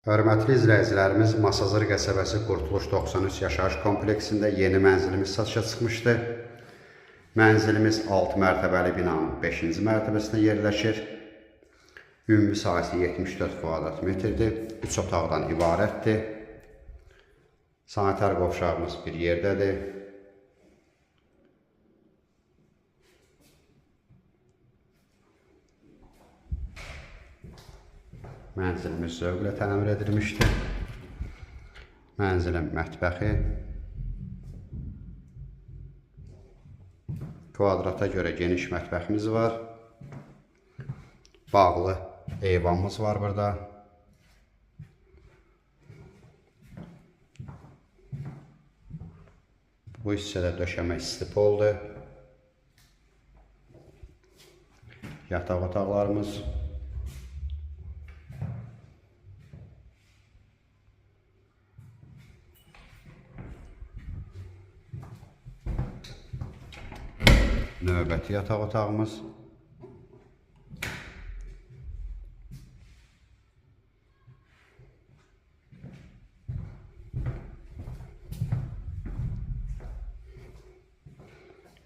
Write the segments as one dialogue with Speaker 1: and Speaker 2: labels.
Speaker 1: Hörmətli izləyicilərimiz, Masazır qəsəbəsi Qurtuluş 93 yaşayış kompleksində yeni mənzilimiz satışa çıxmışdı. Mənzilimiz 6 mərtəbəli binanın 5-ci mərtəbəsində yerləşir. Ümumi sahəsi 74 kvadrat metrdir. 3 otaqdan ibarətdir. Sanitar qovşağımız bir yerdədir. Mənzilimiz zövqlə təmir edilmişdir. Mənzilin mətbəxi. Kvadrata görə geniş mətbəximiz var. Bağlı eyvanımız var burada. Bu hissədə döşəmə istipoldur. Yataq otaqlarımız. Növbəti yataq otağımız.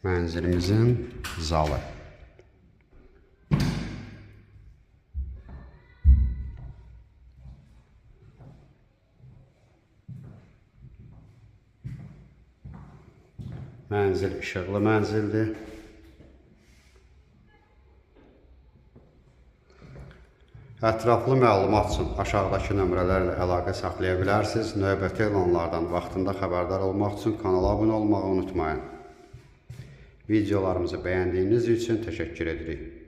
Speaker 1: Mənzilimizin zalı. Mənzil işıqlı mənzildir. Ətraflı məlumat üçün aşağıdakı nömrələrlə əlaqə saxlaya bilərsiniz. Növbəti elanlardan vaxtında xəbərdar olmaq üçün kanala abunə olmağı unutmayın. Videolarımızı bəyəndiyiniz üçün təşəkkür edirik.